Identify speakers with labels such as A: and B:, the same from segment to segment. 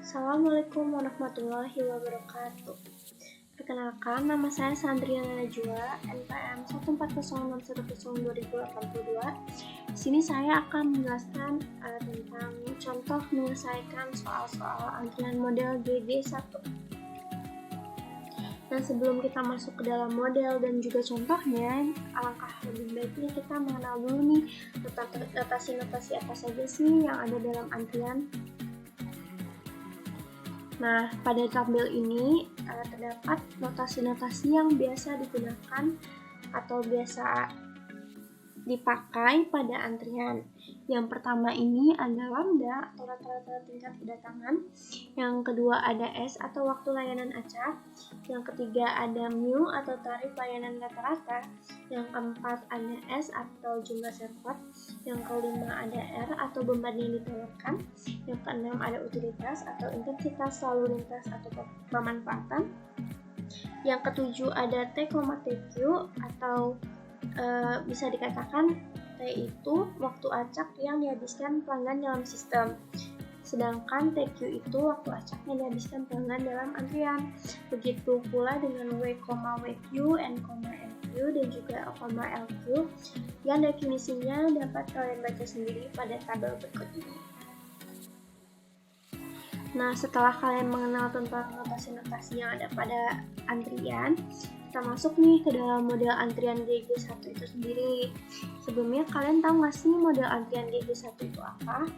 A: Assalamualaikum warahmatullahi wabarakatuh. Perkenalkan, nama saya Sandriana Najwa, NPM 14061102082. Di sini saya akan menjelaskan tentang contoh menyelesaikan soal-soal antrian model GG1. Dan sebelum kita masuk ke dalam model dan juga contohnya, alangkah lebih baiknya kita mengenal dulu nih tentang notasi-notasi apa saja sih yang ada dalam antrian. Nah, pada tabel ini terdapat notasi-notasi yang biasa digunakan atau biasa dipakai pada antrian. Yang pertama ini ada lambda atau rata-rata tingkat kedatangan. Yang kedua ada S atau waktu layanan acak. Yang ketiga ada mu atau tarif layanan rata-rata. Yang keempat ada S atau jumlah server. Yang kelima ada R atau beban yang ditawarkan. Yang keenam ada utilitas atau intensitas lalu lintas atau pemanfaatan. Yang ketujuh ada T, TQ atau bisa dikatakan T itu waktu acak yang dihabiskan pelanggan dalam sistem. Sedangkan TQ itu waktu acak yang dihabiskan pelanggan dalam antrian. Begitu pula dengan W, WQ, N, NQ, dan juga L, LQ yang definisinya dapat kalian baca sendiri pada tabel berikut ini. Nah, setelah kalian mengenal tentang notasi-notasi yang ada pada antrian, kita masuk nih ke dalam model antrian GG1 itu sendiri. Sebelumnya kalian tahu nggak sih model antrian GG1 itu apa?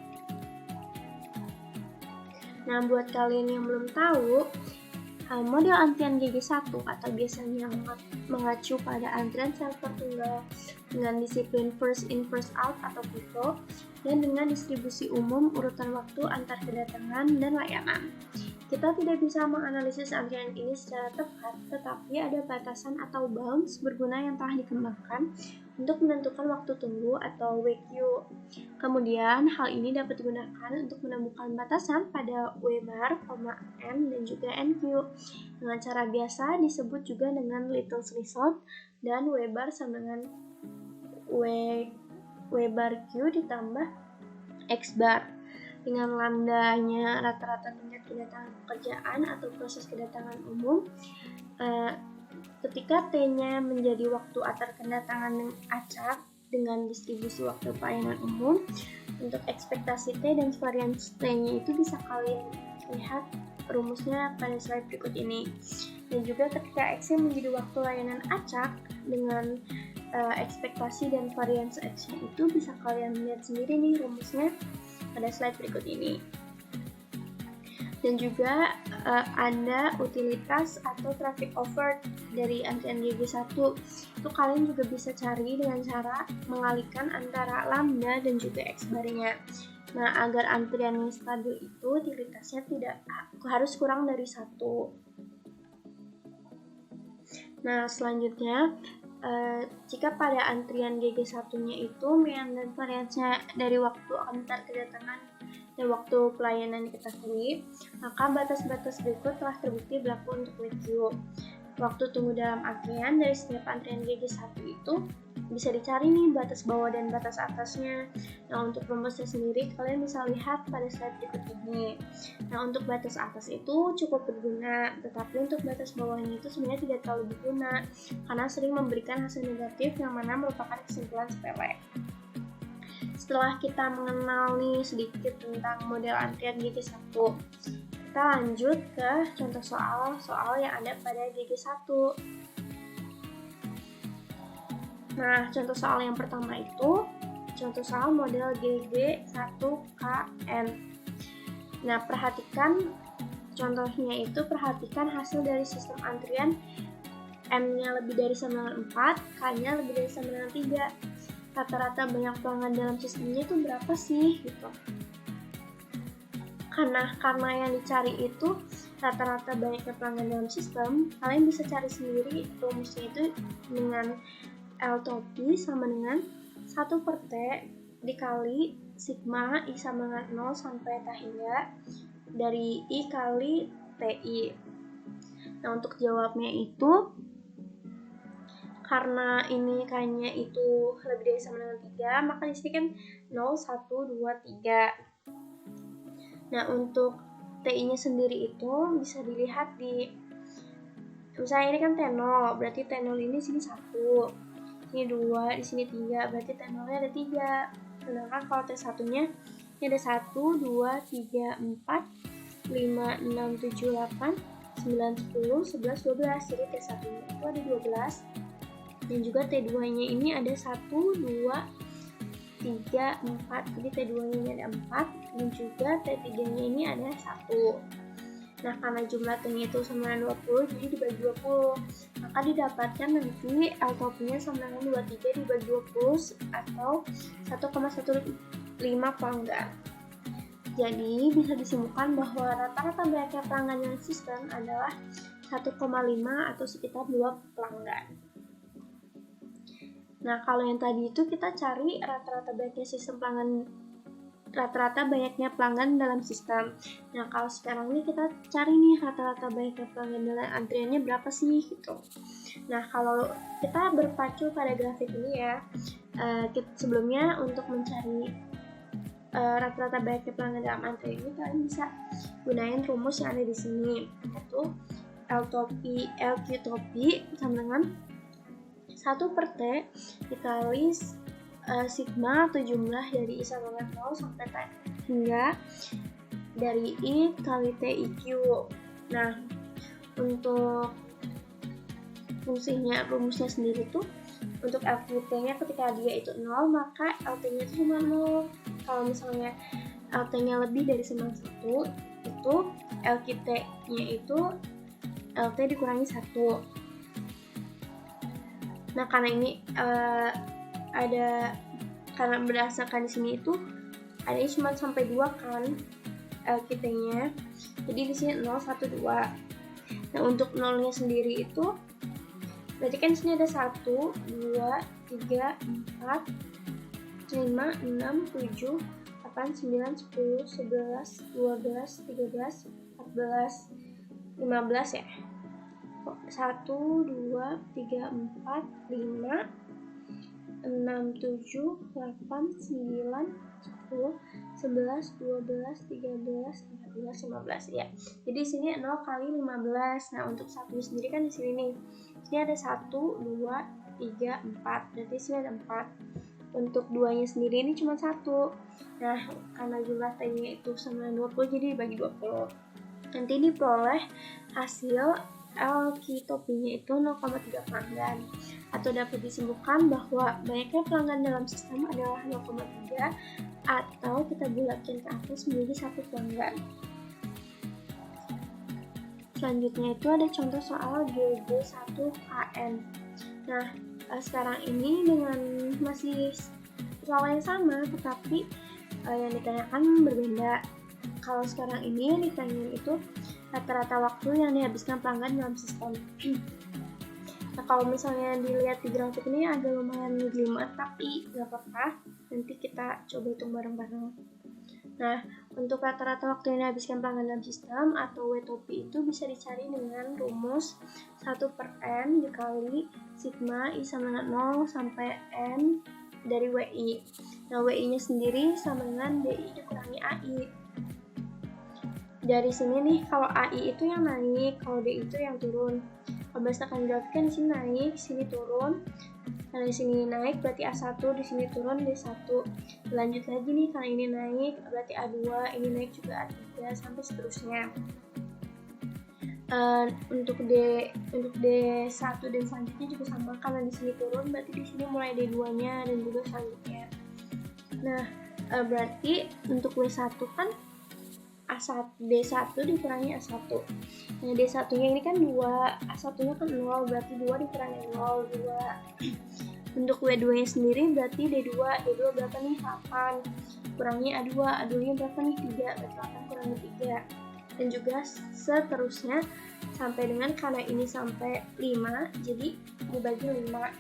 A: Nah, buat kalian yang belum tahu, model antrian GG1 atau biasanya mengacu pada antrian server tunggal dengan disiplin first in first out atau FIFO dan dengan distribusi umum urutan waktu antar kedatangan dan layanan. Kita tidak bisa menganalisis antrian ini secara tepat, tetapi ada batasan atau bounds berguna yang telah dikembangkan untuk menentukan waktu tunggu atau WQ. Kemudian, hal ini dapat digunakan untuk menemukan batasan pada W bar, N, dan juga NQ. Dengan cara biasa disebut juga dengan Little's result, dan W bar sama dengan W bar Q ditambah X bar. Dengan lambdanya rata-rata tingkat kedatangan pekerjaan atau proses kedatangan umum. Ketika T-nya menjadi waktu antar kedatangan acak dengan distribusi waktu pelayanan umum, untuk ekspektasi T dan varians T-nya itu bisa kalian lihat rumusnya pada slide berikut ini. Dan juga ketika X-nya menjadi waktu layanan acak dengan ekspektasi dan varians X-nya itu bisa kalian lihat sendiri nih rumusnya pada slide berikut ini. Dan juga ada utilitas atau traffic over dari antrian GG1. Itu kalian juga bisa cari dengan cara mengalihkan antara lambda dan juga X barnya. Nah, agar antrian yang stabil itu utilitasnya tidak harus kurang dari 1. Nah, selanjutnya jika pada antrian GG1-nya itu mean dan variansnya dari waktu antar kedatangan dan waktu pelayanan diketahui, maka batas-batas berikut telah terbukti berlaku untuk WQ. Waktu tunggu dalam antrian dari setiap antrian GG1 itu bisa dicari nih batas bawah dan batas atasnya. Nah, untuk rumusnya sendiri kalian bisa lihat pada slide berikut ini. Nah, untuk batas atas itu cukup berguna, tetapi untuk batas bawahnya itu sebenarnya tidak terlalu berguna karena sering memberikan hasil negatif yang mana merupakan kesimpulan sepele. Setelah kita mengenal nih sedikit tentang model antrian GG1, kita lanjut ke contoh soal yang ada pada GG1. Nah, contoh soal yang pertama itu contoh soal model GG1KN. Nah, perhatikan contohnya itu, perhatikan hasil dari sistem antrian M-nya lebih dari sama dengan 4, K-nya lebih dari sama dengan 3. Rata-rata banyak pelanggan dalam sistemnya itu berapa sih? Gitu. Karena yang dicari itu rata-rata banyaknya pelanggan dalam sistem, kalian bisa cari sendiri rumusnya itu dengan L topi sama dengan 1 per T dikali sigma I sama dengan 0 sampai tahila dari I kali TI. Nah, untuk jawabnya itu, karena ini K-nya itu lebih dari sama dengan 3, maka disini kan 0, 1, 2, 3. Nah, untuk TI-nya sendiri itu bisa dilihat di, misalnya ini kan T0, berarti T0 ini sini 1, sini 2, di sini 3, berarti T0-nya ada 3. Sedangkan kalau T1-nya ini ada 1, 2, 3, 4, 5, 6, 7, 8, 9, 10, 11, 12. Jadi T1-nya itu ada 12. Dan juga T2-nya ini ada 1, 2, 3, 4. Jadi T2-nya ini ada 4. Dan juga T3-nya ini ada 1. Nah, karena jumlah T-nya itu sama dengan 20, jadi dibagi 20. Maka didapatkan nanti L-top-nya sama dengan 23 dibagi 20 atau 1,15 pelanggan. Jadi, bisa disimpulkan bahwa rata-rata banyaknya pelanggan dalam sistem adalah 1,5 atau sekitar 2 pelanggan. Nah, kalau yang tadi itu kita cari rata-rata banyaknya pelanggan dalam sistem. Nah, kalau sekarang ini kita cari nih rata-rata banyaknya pelanggan dalam antriannya berapa sih gitu. Nah, kalau kita berpacu pada grafik ini ya, sebelumnya untuk mencari rata-rata banyaknya pelanggan dalam antrian ini, kalian bisa gunain rumus yang ada di sini, yaitu LQ-topi sama dengan 1 per T dikali sigma atau jumlah dari I sama dengan 0 sampai T hingga dari I kali TIQ. Nah, untuk rumusnya sendiri tuh untuk LQT-nya ketika dia itu 0, maka LT-nya itu cuma 0. Kalau misalnya LT-nya lebih dari sama 1, itu LQT-nya itu LT dikurangi 1. Nah, karena ini karena berdasarkan di sini itu ada cuma sampai 2 kan LQT-nya. Jadi di sini 0, 1, 2. Nah, untuk 0-nya sendiri itu berarti kan di sini ada 1, 2, 3, 4, 5, 6, 7, 8, 9, 10, 11, 12, 13, 14, 15 ya. 1, 2, 3, 4, 5, 6, 7, 8, 9, 10, 11, 12, 13, 14, 15 ya. Jadi di sini 0 kali 15. Nah, untuk satunya sendiri kan di sini nih. Sini ada 1, 2, 3, 4. Berarti di sini ada 4. Untuk 2-nya sendiri ini cuma 1. Nah, karena jumlah T-nya itu sama 20, jadi dibagi 20. Nanti diperoleh hasil LQ-topinya itu 0,3 pelanggan. Atau dapat disimpulkan bahwa banyaknya pelanggan dalam sistem adalah 0,3 atau kita bulatkan ke atas menjadi 1 pelanggan. Selanjutnya itu ada contoh soal GG1KN. Nah, sekarang ini dengan masih soal yang sama, tetapi yang ditanyakan berbeda. Kalau sekarang ini yang ditanyakan itu rata-rata waktu yang dihabiskan pelanggan dalam sistem. Nah, kalau misalnya dilihat di grafik ini agak lumayan ngejelimet, tapi nggak apa-apa, nanti kita coba hitung bareng-bareng. Nah, untuk rata-rata waktu yang dihabiskan pelanggan dalam sistem atau W-topi itu bisa dicari dengan rumus 1 per N dikali sigma I sama dengan 0 sampai N dari WI. Nah, WI-nya sendiri sama dengan DI dikurangi AI. Dari sini nih, kalau AI itu yang naik, kalau DI itu yang turun. Kalau berdasarkan grafik kan di sini naik, di sini turun. Kalau di sini naik berarti A1, di sini turun D1. Lanjut lagi nih, kalau ini naik berarti A2, ini naik juga A3 sampai seterusnya. Untuk D1 dan selanjutnya juga sama, karena di sini turun berarti di sini mulai D2-nya dan juga selanjutnya. Nah, berarti untuk W1 kan D1 dikurangi A1. Nah, D1-nya ini kan 2, A1-nya kan 0, berarti 2 dikurangi 0, 2. Untuk W2-nya sendiri berarti D2 berapa nih? 8. Kurangi A2, A2-nya berapa nih? 3, berarti 8 kurangi 3. Dan juga seterusnya sampai dengan, karena ini sampai 5, jadi dibagi 5.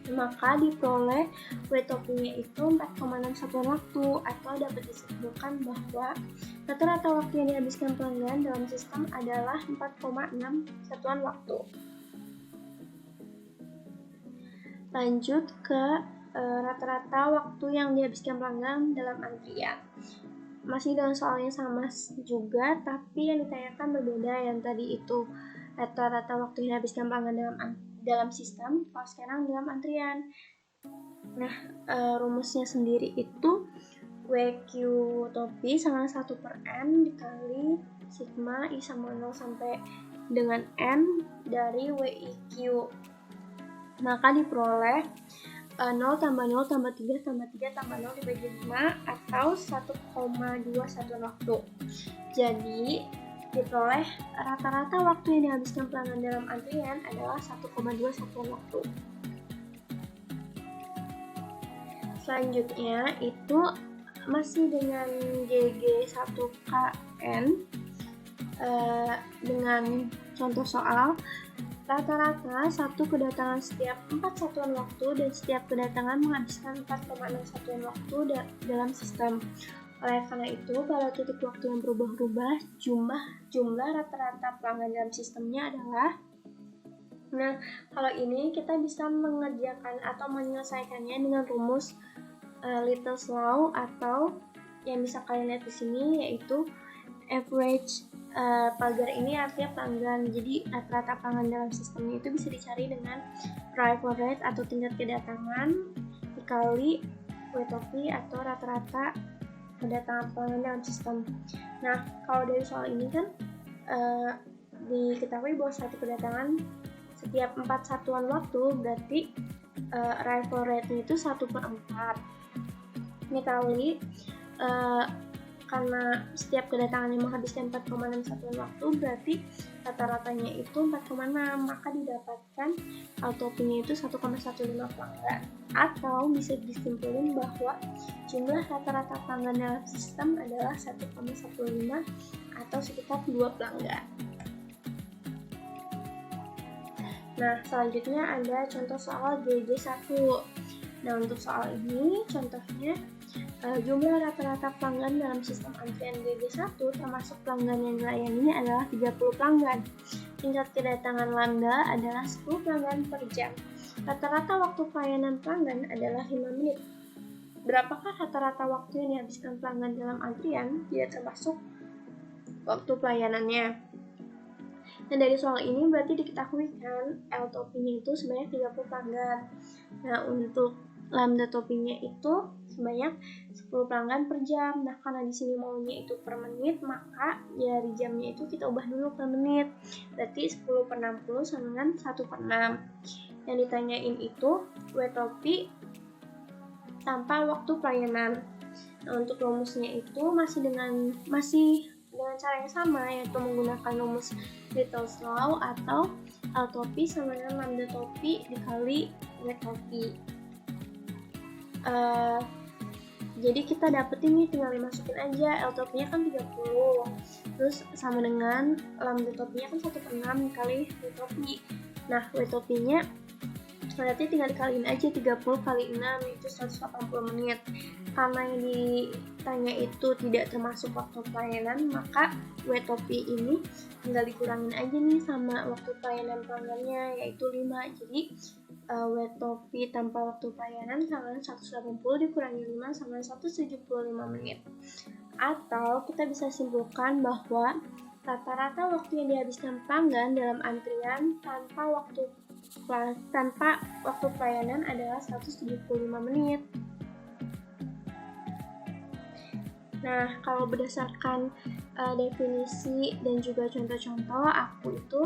A: Maka diperoleh W-topinya itu 4,6 satuan waktu, atau dapat disimpulkan bahwa rata-rata waktu yang dihabiskan pelanggan dalam sistem adalah 4,6 satuan waktu. Lanjut ke rata-rata waktu yang dihabiskan pelanggan dalam antrian. masih dengan soalnya sama juga, tapi yang ditanyakan berbeda. Yang tadi itu rata-rata waktu yang dihabiskan pelanggan dalam sistem, kalau sekarang dalam antrian. Nah, rumusnya sendiri itu WQ topi sama 1/n dikali sigma I sama 0 sampai dengan N dari WIQ. Maka diperoleh 0 tambah 0 tambah 3 tambah 3 tambah 0 dibagi 5 atau 1,2 satuan waktu. Jadi diperoleh rata-rata waktu yang dihabiskan pelanggan dalam antrian adalah 1,2 satuan waktu. Selanjutnya itu masih dengan GG1KN dengan contoh soal rata-rata satu kedatangan setiap 4 satuan waktu dan setiap kedatangan menghabiskan 4,6 satuan waktu dalam sistem. Oleh karena itu, pada titik waktu yang berubah-ubah, jumlah rata-rata pelanggan dalam sistemnya adalah. Nah, kalau ini kita bisa mengerjakan atau menyelesaikannya dengan rumus Little's Law, atau yang bisa kalian lihat di sini yaitu average. Pagar ini artinya pelanggan, jadi rata-rata pelanggan dalam sistemnya itu bisa dicari dengan arrival rate atau tingkat kedatangan dikali WTOP atau rata-rata kedatangan pelanggan dalam sistem. Nah, kalau dari soal ini kan diketahui bahwa satu kedatangan setiap 4 satuan waktu, berarti arrival rate-nya itu 1/4 dikali karena setiap kedatangannya menghabiskan 4,6 satuan waktu, berarti rata-ratanya itu 4,6, maka didapatkan autopinya itu 1,15 pelanggan. Atau bisa disimpulkan bahwa jumlah rata-rata pelanggan dalam sistem adalah 1,15 atau sekitar 2 pelanggan. Nah, selanjutnya ada contoh soal GG1. Nah, untuk soal ini contohnya jumlah rata-rata pelanggan dalam sistem antrian GG1 termasuk pelanggan yang dilayani adalah 30 pelanggan. Tingkat kedatangan lambda adalah 10 pelanggan per jam. Rata-rata waktu pelayanan pelanggan adalah 5 menit. Berapakah rata-rata waktu yang dihabiskan pelanggan dalam antrian tidak termasuk waktu pelayanannya? Nah, dari soal ini berarti diketahui kan L-topinya itu sebanyak 30 pelanggan. Nah, untuk lambda topinya itu sebanyak 10 pelanggan per jam. Nah, karena di sini maunya itu per menit, maka dari jamnya itu kita ubah dulu per menit. Berarti 10/60 sama dengan 1/6. Yang ditanyain itu WTOP tanpa waktu pelayanan. Nah, untuk rumusnya itu masih dengan cara yang sama, yaitu menggunakan rumus Little's Law atau L-topi sama dengan lambda topi dikali WTOP. Jadi kita dapetin nih, tinggal dimasukin aja. L-topinya kan 30, terus sama dengan lambda topinya kan 1/6 dikali WTOP. Nah, WTOP-nya berarti tinggal dikaliin aja 30 kali 6, itu 180 menit. Karena yang ditanya itu tidak termasuk waktu pelayanan, maka WTOP ini tinggal dikurangin aja nih sama waktu pelayanan pelanggannya, yaitu 5. Jadi WTOP tanpa waktu pelayanan sama 180 dikurangi 5 sama 175 menit. Atau kita bisa simpulkan bahwa rata-rata waktu yang dihabiskan pelanggan dalam antrian tanpa waktu pelayanan adalah 175 menit. Nah, kalau berdasarkan definisi dan juga contoh-contoh, aku itu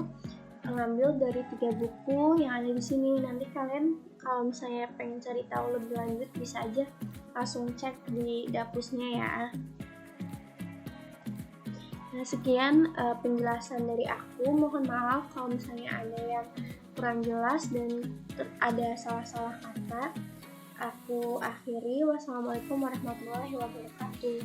A: ngambil dari 3 buku yang ada di sini. Nanti kalian kalau misalnya pengen cari tahu lebih lanjut bisa aja langsung cek di dapusnya ya. Nah, sekian penjelasan dari aku. Mohon maaf kalau misalnya ada yang kurang jelas dan ada salah-salah kata. Aku akhiri. Wassalamualaikum warahmatullahi wabarakatuh.